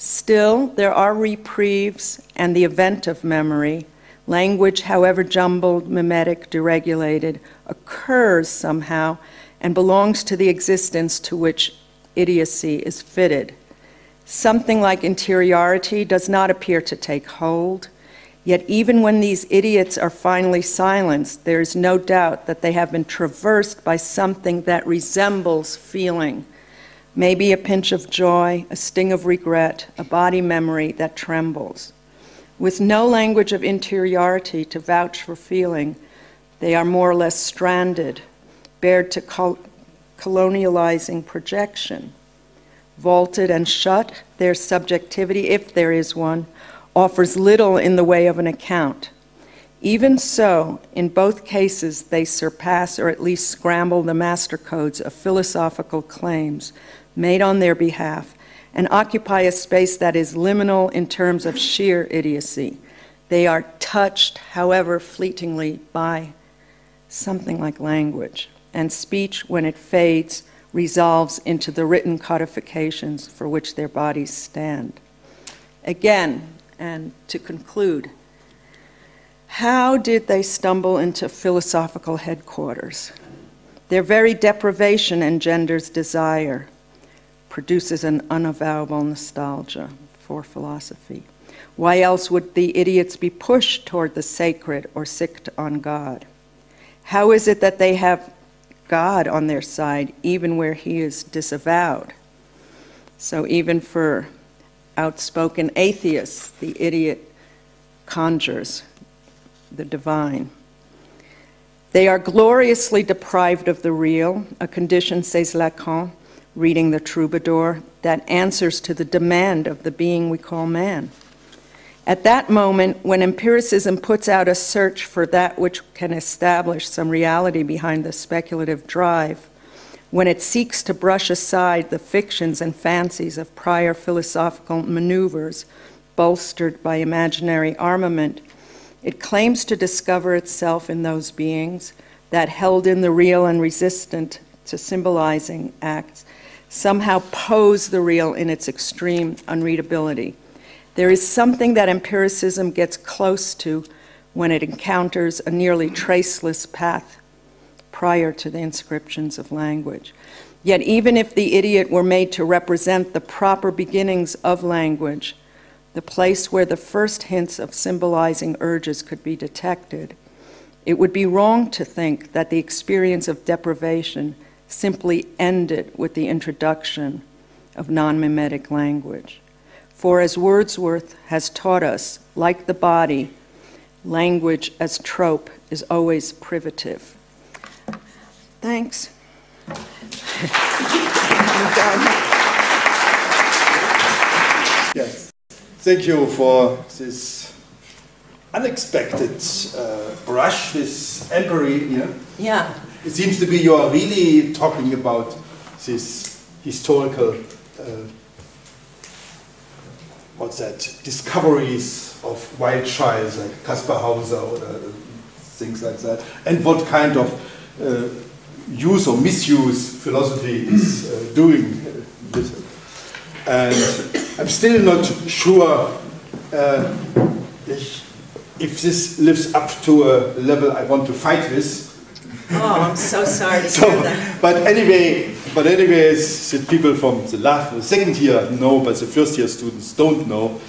Still, there are reprieves and the event of memory. Language, however jumbled, mimetic, deregulated, occurs somehow and belongs to the existence to which idiocy is fitted. Something like interiority does not appear to take hold, yet even when these idiots are finally silenced, there is no doubt that they have been traversed by something that resembles feeling. Maybe a pinch of joy, a sting of regret, a body memory that trembles. With no language of interiority to vouch for feeling, they are more or less stranded, bared to colonializing projection. Vaulted and shut, their subjectivity, if there is one, offers little in the way of an account. Even so, in both cases, they surpass or at least scramble the master codes of philosophical claims made on their behalf and occupy a space that is liminal in terms of sheer idiocy. They are touched, however fleetingly, by something like language, and speech, when it fades, resolves into the written codifications for which their bodies stand. Again, and to conclude, how did they stumble into philosophical headquarters? Their very deprivation engenders desire, produces an unavowable nostalgia for philosophy. Why else would the idiots be pushed toward the sacred or sicked on God? How is it that they have God on their side even where he is disavowed? So even for outspoken atheists, the idiot conjures the divine. They are gloriously deprived of the real, a condition, says Lacan, reading the Troubadour, that answers to the demand of the being we call man. At that moment, when empiricism puts out a search for that which can establish some reality behind the speculative drive, when it seeks to brush aside the fictions and fancies of prior philosophical maneuvers bolstered by imaginary armament, it claims to discover itself in those beings that, held in the real and resistant to symbolizing acts, somehow pose the real in its extreme unreadability. There is something that empiricism gets close to when it encounters a nearly traceless path prior to the inscriptions of language. Yet even if the idiot were made to represent the proper beginnings of language, the place where the first hints of symbolizing urges could be detected, it would be wrong to think that the experience of deprivation simply ended with the introduction of non-mimetic language. For as Wordsworth has taught us, like the body, language as trope is always privative. Thanks. Yes, thank you for this unexpected brush, this empiry here. Yeah. It seems to be you are really talking about this historical, discoveries of wild childs like Caspar Hauser or things like that, and what kind of use or misuse philosophy is doing with it. And I'm still not sure if this lives up to a level I want to fight with. Oh, I'm so sorry to hear that. But anyways, the people from the second year know, but the first year students don't know.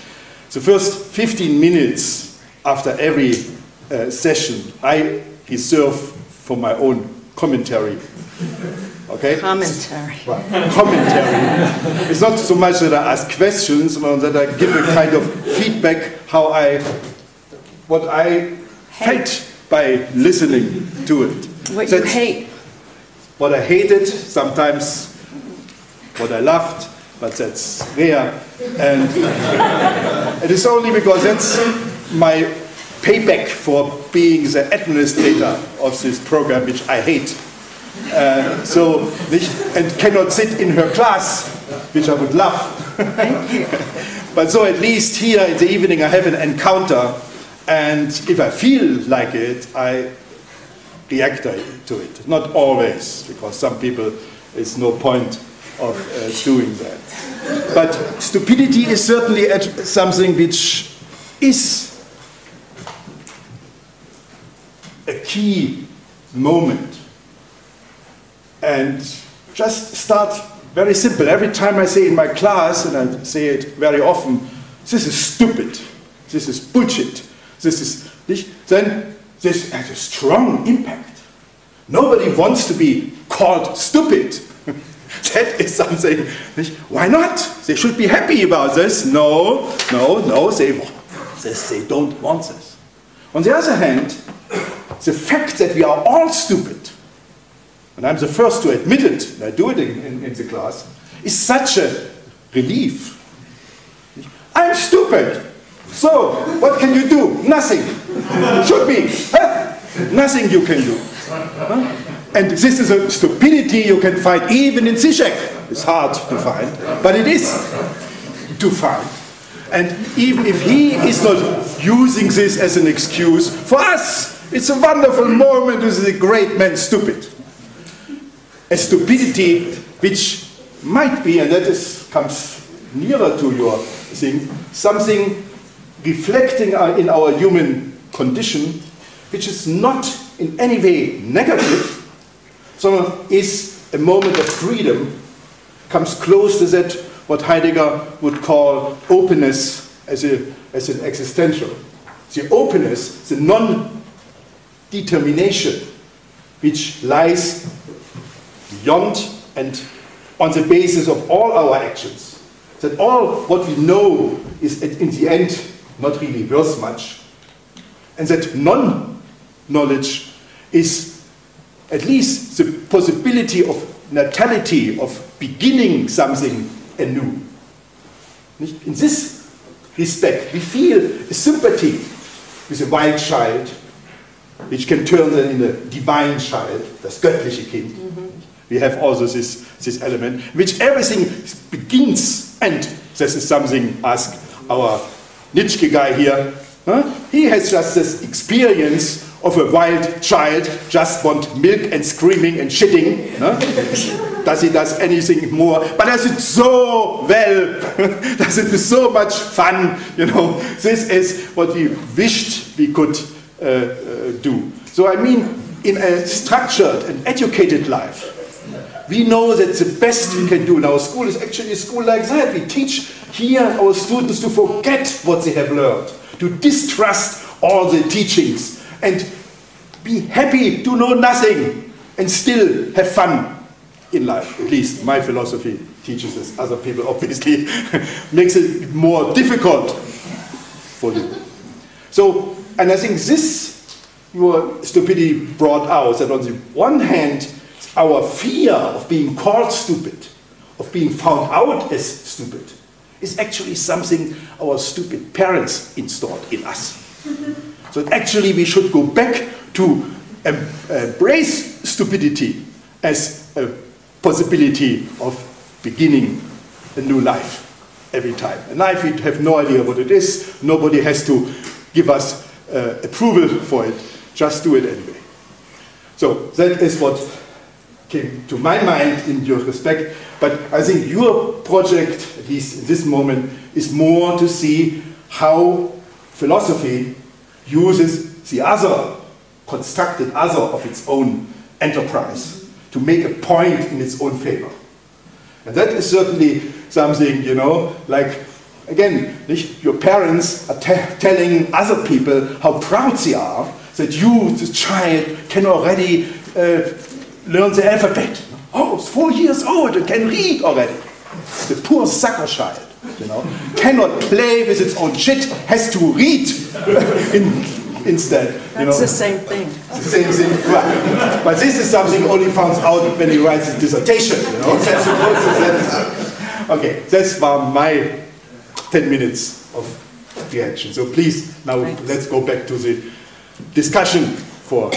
The first 15 minutes after every session, I reserve for my own commentary. Okay? Commentary. Well, commentary. It's not so much that I ask questions, but that I give a kind of feedback what I felt by listening to it. What you hate. What I hated, sometimes what I loved, but that's rare. And it is only because that's my payback for being the administrator of this program, which I hate. And cannot sit in her class, which I would love. Thank you. But so at least here in the evening I have an encounter, and if I feel like it, I react to it. Not always, because some people, there's no point of doing that. But stupidity is certainly something which is a key moment. And just start very simple. Every time I say in my class, and I say it very often, this is stupid, this is bullshit, this is, then this has a strong impact. Nobody wants to be called stupid. That is something, why not? They should be happy about this. No, they don't want this. On the other hand, the fact that we are all stupid, and I'm the first to admit it, and I do it in the class, is such a relief. I'm stupid, so what can you do? Nothing. Should be. Huh? Nothing you can do. Huh? And this is a stupidity you can find even in Zizek. It's hard to find, but it is to find. And even if he is not using this as an excuse, for us, it's a wonderful moment with the great man stupid. A stupidity which might be, and that comes nearer to your thing, something reflecting in our human condition, which is not in any way negative, so is a moment of freedom, comes close to that what Heidegger would call openness as an existential. The openness, the non-determination, which lies beyond and on the basis of all our actions. That all what we know is in the end not really worth much. And that non-knowledge is at least the possibility of natality, of beginning something anew. In this respect, we feel a sympathy with a wild child, which can turn then in a divine child, das göttliche Kind. We have also this element, which everything begins, and this is something asked our Nietzsche guy here. Huh? He has just this experience of a wild child, just want milk and screaming and shitting. Huh? Does he does anything more? But does it so well? Does it with so much fun? You know, this is what we wished we could do. So I mean, in a structured and educated life, we know that the best we can do in our school is actually a school like that. We teach here our students to forget what they have learned, to distrust all the teachings, and be happy to know nothing and still have fun in life. At least my philosophy teaches this. Other people obviously makes it more difficult for them. So, and I think this your stupidity brought out, that on the one hand, our fear of being called stupid, of being found out as stupid, is actually something our stupid parents installed in us. So actually we should go back to embrace stupidity as a possibility of beginning a new life every time. A life we have no idea what it is, nobody has to give us approval for it, just do it anyway. So that is what came to my mind in your respect, but I think your project, at least in this moment, is more to see how philosophy uses the other, constructed other of its own enterprise to make a point in its own favor. And that is certainly something, you know, like, again, your parents are telling other people how proud they are that you, the child, can already learn the alphabet. Oh, it's 4 years old and can read already. The poor sucker child, you know, cannot play with its own shit, has to read instead. That's know. The same thing. The same thing, right. But this is something only found out when he writes his dissertation, you know. That's okay, that's my 10 minutes of reaction. So please, now let's go back to the discussion for